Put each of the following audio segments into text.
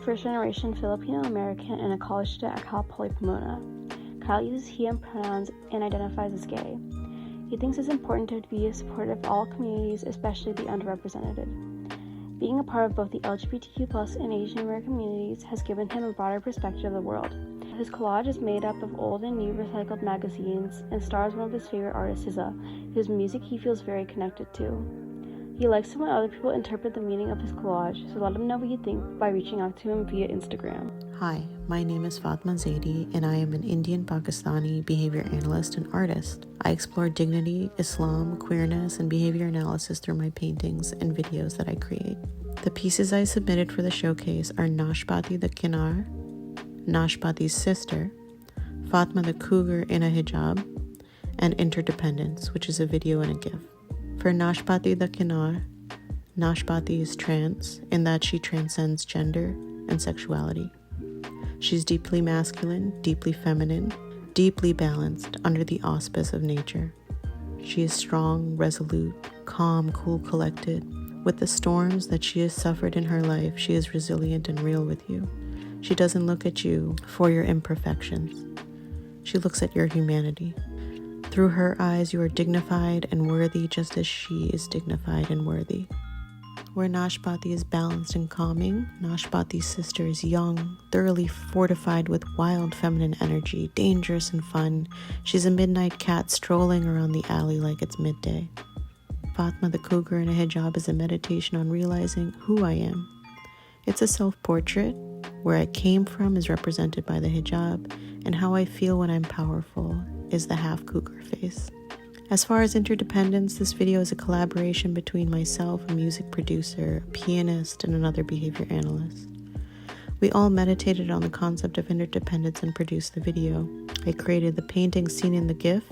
first-generation Filipino-American and a college student at Cal Poly Pomona. Kyle uses he and pronouns and identifies as gay. He thinks it's important to be supportive of all communities, especially the underrepresented. Being a part of both the LGBTQ+ and Asian American communities has given him a broader perspective of the world. His collage is made up of old and new recycled magazines and stars one of his favorite artists, SZA, whose music he feels very connected to. He likes it when other people interpret the meaning of his collage, so let him know what you think by reaching out to him via Instagram. Hi, my name is Fatima Zaidi, and I am an Indian Pakistani behavior analyst and artist. I explore dignity, Islam, queerness, and behavior analysis through my paintings and videos that I create. The pieces I submitted for the showcase are Nashpati the Kinar, Nashpati's sister, Fatma the cougar in a hijab, and Interdependence, which is a video and a GIF. For Nashpati the Kinar, Nashpati is trans in that she transcends gender and sexuality. She's deeply masculine, deeply feminine, deeply balanced under the auspice of nature. She is strong, resolute, calm, cool, collected. With the storms that she has suffered in her life, she is resilient and real with you. She doesn't look at you for your imperfections. She looks at your humanity. Through her eyes, you are dignified and worthy just as she is dignified and worthy. Where Nashpati is balanced and calming, Nashpati's sister is young, thoroughly fortified with wild feminine energy, dangerous and fun. She's a midnight cat strolling around the alley like it's midday. Fatma the cougar in a hijab is a meditation on realizing who I am. It's a self-portrait. Where I came from is represented by the hijab, and how I feel when I'm powerful is the half-cougar face. As far as Interdependence, this video is a collaboration between myself, a music producer, a pianist, and another behavior analyst. We all meditated on the concept of interdependence and produced the video. I created the painting seen in the GIF,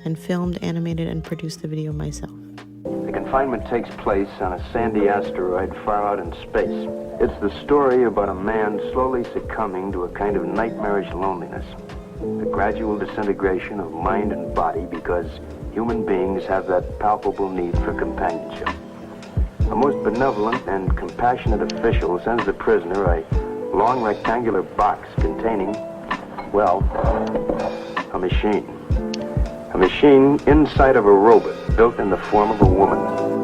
and filmed, animated, and produced the video myself. The confinement takes place on a sandy asteroid far out in space. It's the story about a man slowly succumbing to a kind of nightmarish loneliness. The gradual disintegration of mind and body because human beings have that palpable need for companionship. A most benevolent and compassionate official sends the prisoner a long rectangular box containing, well, a machine. A machine inside of a robot built in the form of a woman.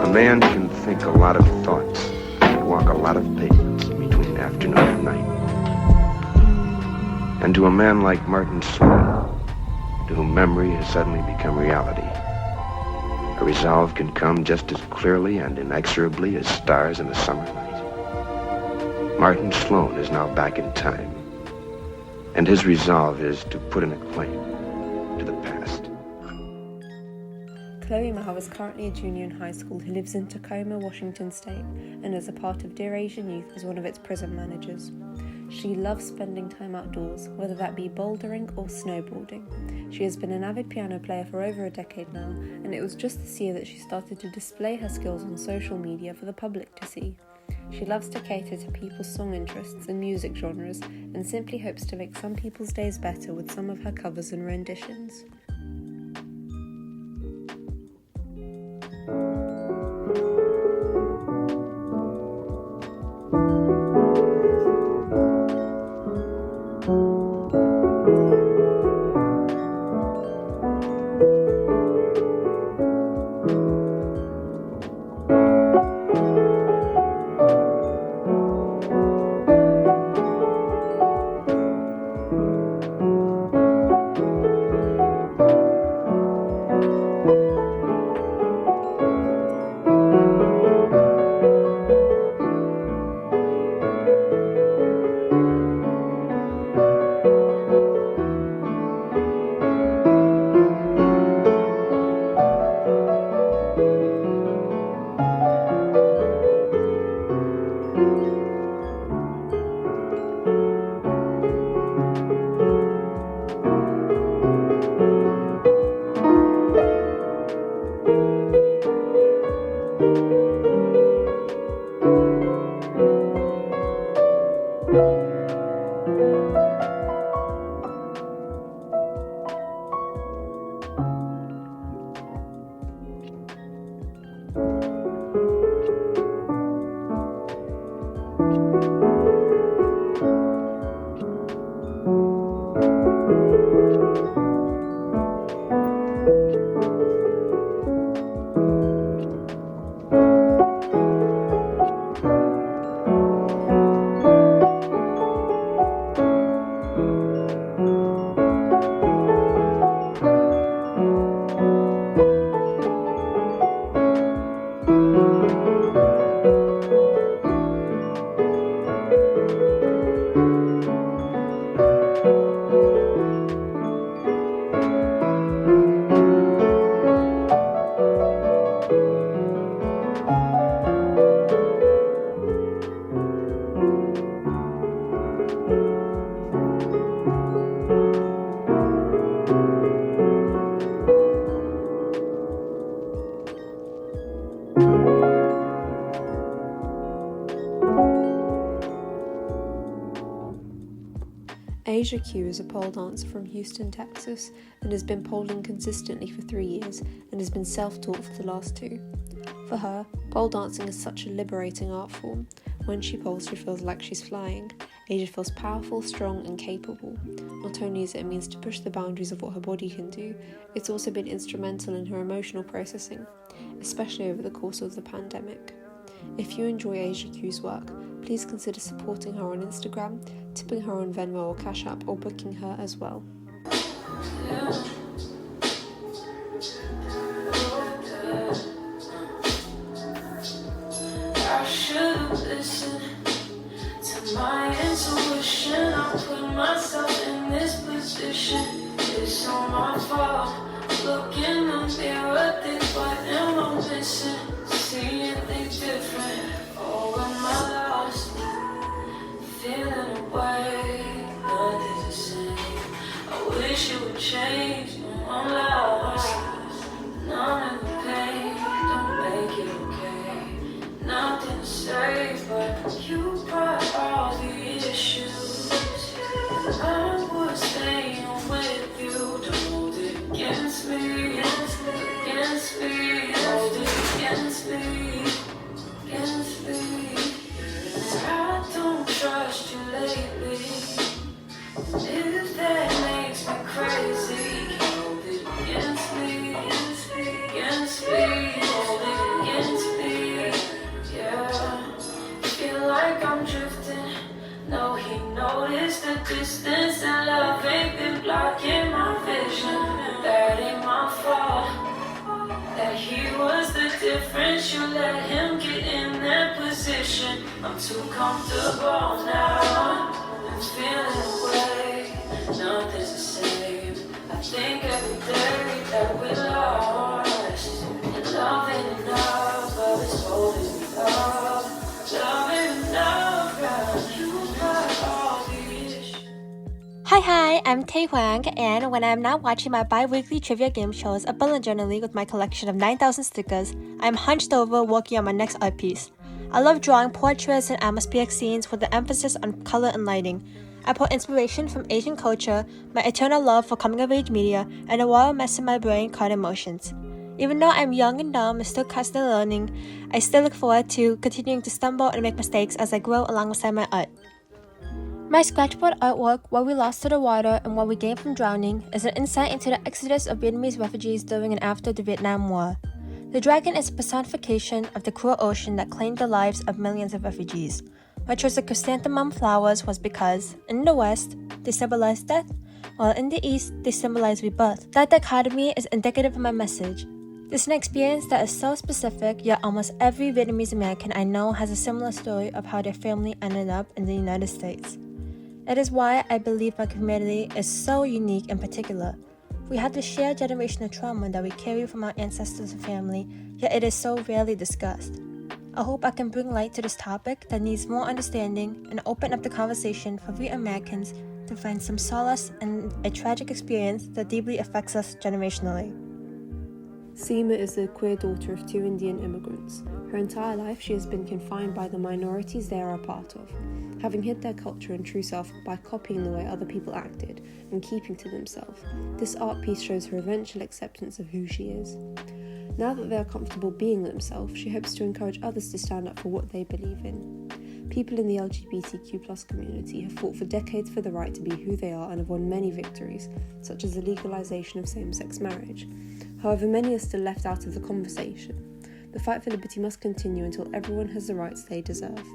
A man can think a lot of thoughts and walk a lot of pavements between afternoon and night. And to a man like Martin Sloan, to whom memory has suddenly become reality, a resolve can come just as clearly and inexorably as stars in a summer night. Martin Sloan is now back in time, and his resolve is to put in a claim to the past. Chloe Mahal is currently a junior in high school who lives in Tacoma, Washington State, and as a part of Dear Asian Youth is one of its Prism managers. She loves spending time outdoors, whether that be bouldering or snowboarding. She has been an avid piano player for over a decade now, and it was just this year that she started to display her skills on social media for the public to see. She loves to cater to people's song interests and music genres, and simply hopes to make some people's days better with some of her covers and renditions. Asia Q is a pole dancer from Houston, Texas, and has been poling consistently for 3 years and has been self-taught for the last 2. For her, pole dancing is such a liberating art form. When she poles, she feels like she's flying. Asia feels powerful, strong, and capable. Not only is it a means to push the boundaries of what her body can do, it's also been instrumental in her emotional processing, especially over the course of the pandemic. If you enjoy Asia Q's work, please consider supporting her on Instagram, tipping her on Venmo or Cash App, or booking her as well. I should've listened to my intuition. I put myself in this position. It's all my fault. Look in the mirror, think what am I missing? Seeing things different. Oh, am I lost? Feeling away, nothing's the same. I wish it would change. No, I'm lost. None of the pain don't make it okay. Nothing to say, but you brought all the issues. I was staying with you. Don't hold it against me, against me. Hold it against me, against me. I don't trust you lately. If that makes me crazy, hold it against me, against me, hold it against me. Yeah, feel like I'm drifting. No, he noticed the distance, and love ain't been blocking my vision. But that ain't my fault. That he was the difference. You let him get in that position. I'm too comfortable now. I'm feeling away. Nothing's the same. I think every day that we lost. And love ain't enough, but it's holding me up. Love ain't enough, girl. You got all the issues. Hi, I'm Hoang, and when I'm not watching my bi-weekly trivia game shows, A Bullet Journaling with my collection of 9,000 stickers, I'm hunched over working on my next art piece. I love drawing portraits and atmospheric scenes with the emphasis on color and lighting. I pull inspiration from Asian culture, my eternal love for coming-of-age media, and a wild mess in my brain called emotions. Even though I'm young and dumb and still constantly learning, I still look forward to continuing to stumble and make mistakes as I grow alongside my art. My sketchboard artwork, What We Lost to the Water and What We Gained from Drowning, is an insight into the exodus of Vietnamese refugees during and after the Vietnam War. The dragon is a personification of the cruel ocean that claimed the lives of millions of refugees. My choice of chrysanthemum flowers was because, in the West, they symbolize death, while in the East, they symbolize rebirth. That dichotomy is indicative of my message. This is an experience that is so specific, yet almost every Vietnamese American I know has a similar story of how their family ended up in the United States. It is why I believe my community is so unique and particular. We have the shared generational trauma that we carry from our ancestors and family, yet it is so rarely discussed. I hope I can bring light to this topic that needs more understanding and open up the conversation for we Americans to find some solace in a tragic experience that deeply affects us generationally. Seema is the queer daughter of 2 Indian immigrants. Her entire life she has been confined by the minorities they are a part of, having hid their culture and true self by copying the way other people acted and keeping to themselves. This art piece shows her eventual acceptance of who she is. Now that they are comfortable being themselves, she hopes to encourage others to stand up for what they believe in. People in the LGBTQ+ community have fought for decades for the right to be who they are and have won many victories, such as the legalization of same-sex marriage. However, many are still left out of the conversation. The fight for liberty must continue until everyone has the rights they deserve.